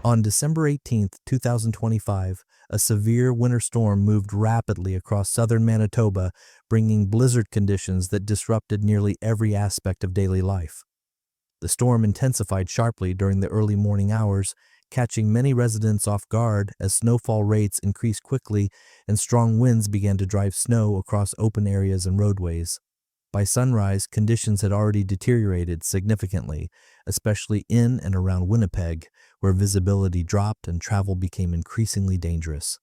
On December 18, 2025, a severe winter storm moved rapidly across southern Manitoba, bringing blizzard conditions that disrupted nearly every aspect of daily life. The storm intensified sharply during the early morning hours, catching many residents off guard as snowfall rates increased quickly and strong winds began to drive snow across open areas and roadways. By sunrise, conditions had already deteriorated significantly, especially in and around Winnipeg, where visibility dropped and travel became increasingly dangerous.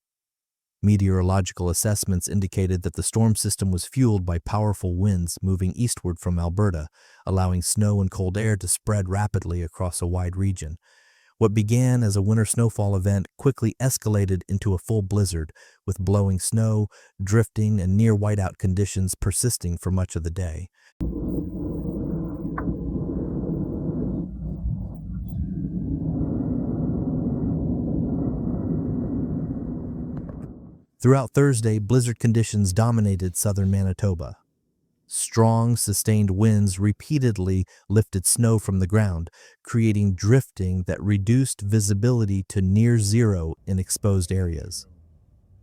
Meteorological assessments indicated that the storm system was fueled by powerful winds moving eastward from Alberta, allowing snow and cold air to spread rapidly across a wide region. What began as a winter snowfall event quickly escalated into a full blizzard, with blowing snow, drifting, and near whiteout conditions persisting for much of the day. Throughout Thursday, blizzard conditions dominated southern Manitoba. Strong, sustained winds repeatedly lifted snow from the ground, creating drifting that reduced visibility to near zero in exposed areas.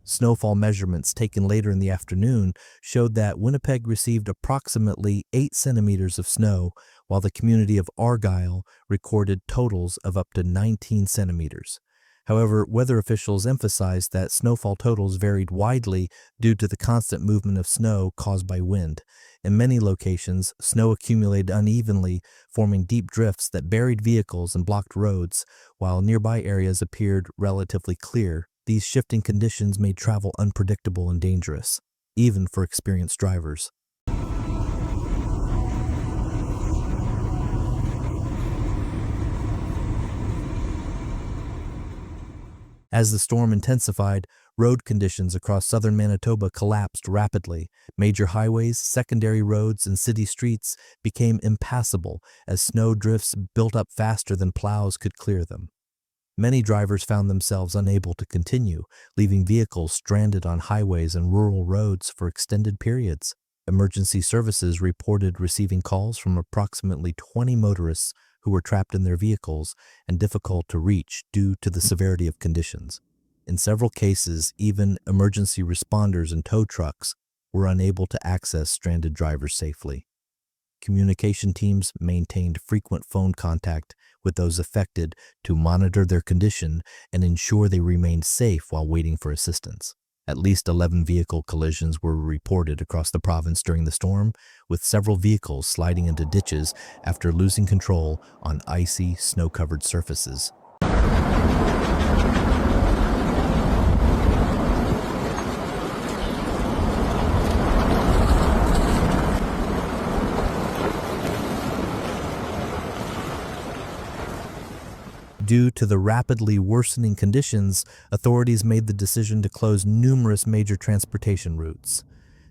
Snowfall measurements taken later in the afternoon showed that Winnipeg received approximately 8 centimeters of snow, while the community of Argyle recorded totals of up to 19 centimeters. However, weather officials emphasized that snowfall totals varied widely due to the constant movement of snow caused by wind. In many locations, snow accumulated unevenly, forming deep drifts that buried vehicles and blocked roads, while nearby areas appeared relatively clear. These shifting conditions made travel unpredictable and dangerous, even for experienced drivers. As the storm intensified, road conditions across southern Manitoba collapsed rapidly. Major highways, secondary roads, and city streets became impassable as snow drifts built up faster than plows could clear them. Many drivers found themselves unable to continue, leaving vehicles stranded on highways and rural roads for extended periods. Emergency services reported receiving calls from approximately 20 motorists who were trapped in their vehicles and difficult to reach due to the severity of conditions. In several cases, even emergency responders and tow trucks were unable to access stranded drivers safely. Communication teams maintained frequent phone contact with those affected to monitor their condition and ensure they remained safe while waiting for assistance. At least 11 vehicle collisions were reported across the province during the storm, with several vehicles sliding into ditches after losing control on icy, snow-covered surfaces. Due to the rapidly worsening conditions, authorities made the decision to close numerous major transportation routes.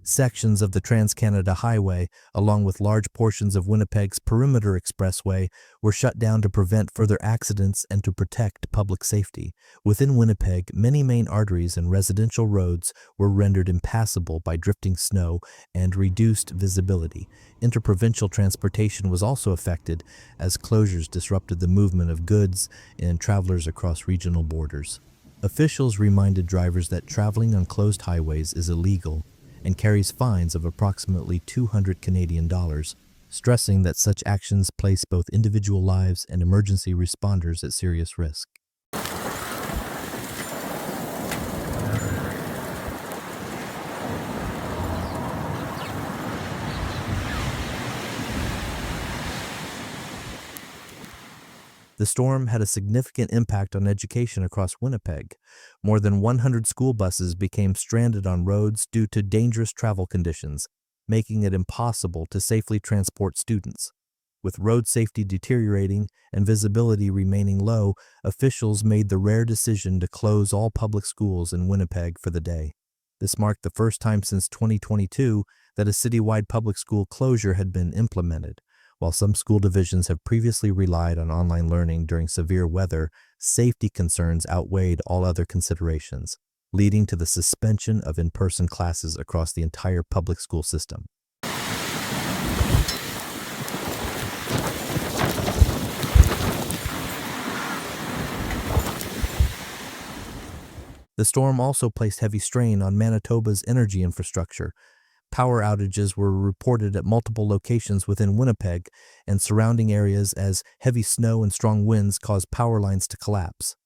Sections of the Trans-Canada Highway, along with large portions of Winnipeg's Perimeter Expressway, were shut down to prevent further accidents and to protect public safety. Within Winnipeg, many main arteries and residential roads were rendered impassable by drifting snow and reduced visibility. Interprovincial transportation was also affected as closures disrupted the movement of goods and travelers across regional borders. Officials reminded drivers that traveling on closed highways is illegal and carries fines of approximately $200, stressing that such actions place both individual lives and emergency responders at serious risk. The storm had a significant impact on education across Winnipeg. More than 100 school buses became stranded on roads due to dangerous travel conditions, making it impossible to safely transport students. With road safety deteriorating and visibility remaining low, officials made the rare decision to close all public schools in Winnipeg for the day. This marked the first time since 2022 that a citywide public school closure had been implemented. While some school divisions have previously relied on online learning during severe weather, safety concerns outweighed all other considerations, leading to the suspension of in-person classes across the entire public school system. The storm also placed heavy strain on Manitoba's energy infrastructure. Power outages were reported at multiple locations within Winnipeg and surrounding areas as heavy snow and strong winds caused power lines to collapse.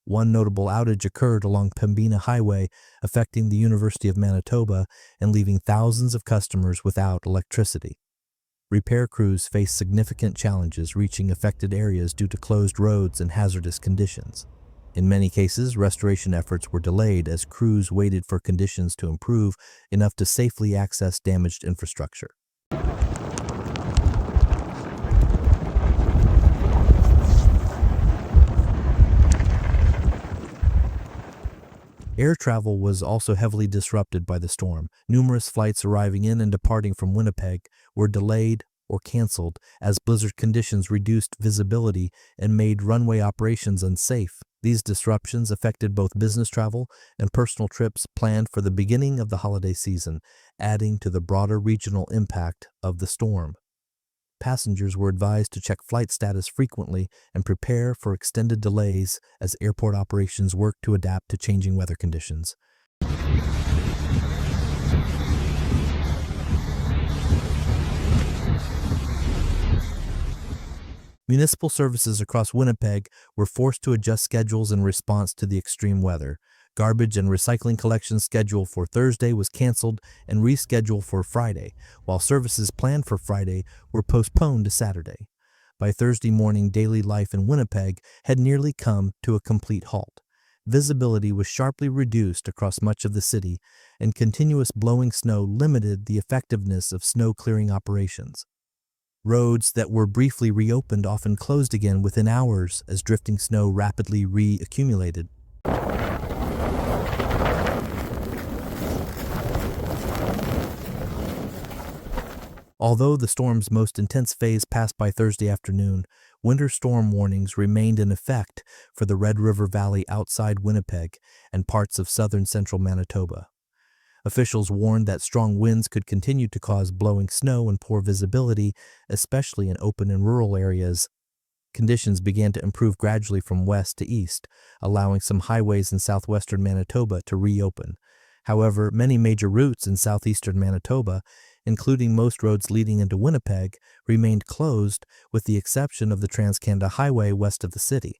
One notable outage occurred along Pembina Highway, affecting the University of Manitoba and leaving thousands of customers without electricity. Repair crews faced significant challenges reaching affected areas due to closed roads and hazardous conditions. In many cases, restoration efforts were delayed as crews waited for conditions to improve enough to safely access damaged infrastructure. Air travel was also heavily disrupted by the storm. Numerous flights arriving in and departing from Winnipeg were delayed or canceled as blizzard conditions reduced visibility and made runway operations unsafe. These disruptions affected both business travel and personal trips planned for the beginning of the holiday season, adding to the broader regional impact of the storm. Passengers were advised to check flight status frequently and prepare for extended delays as airport operations worked to adapt to changing weather conditions. Municipal services across Winnipeg were forced to adjust schedules in response to the extreme weather. Garbage and recycling collection scheduled for Thursday was canceled and rescheduled for Friday, while services planned for Friday were postponed to Saturday. By Thursday morning, daily life in Winnipeg had nearly come to a complete halt. Visibility was sharply reduced across much of the city, and continuous blowing snow limited the effectiveness of snow clearing operations. Roads that were briefly reopened often closed again within hours as drifting snow rapidly re-accumulated. Although the storm's most intense phase passed by Thursday afternoon, winter storm warnings remained in effect for the Red River Valley outside Winnipeg and parts of southern central Manitoba. Officials warned that strong winds could continue to cause blowing snow and poor visibility, especially in open and rural areas. Conditions began to improve gradually from west to east, allowing some highways in southwestern Manitoba to reopen. However, many major routes in southeastern Manitoba, including most roads leading into Winnipeg, remained closed with the exception of the Trans-Canada Highway west of the city.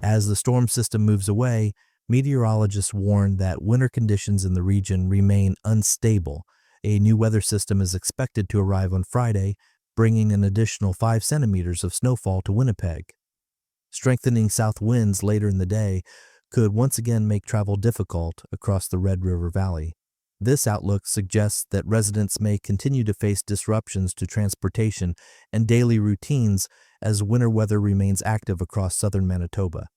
As the storm system moves away, meteorologists warn that winter conditions in the region remain unstable. A new weather system is expected to arrive on Friday, bringing an additional 5 centimeters of snowfall to Winnipeg. Strengthening south winds later in the day could once again make travel difficult across the Red River Valley. This outlook suggests that residents may continue to face disruptions to transportation and daily routines as winter weather remains active across southern Manitoba.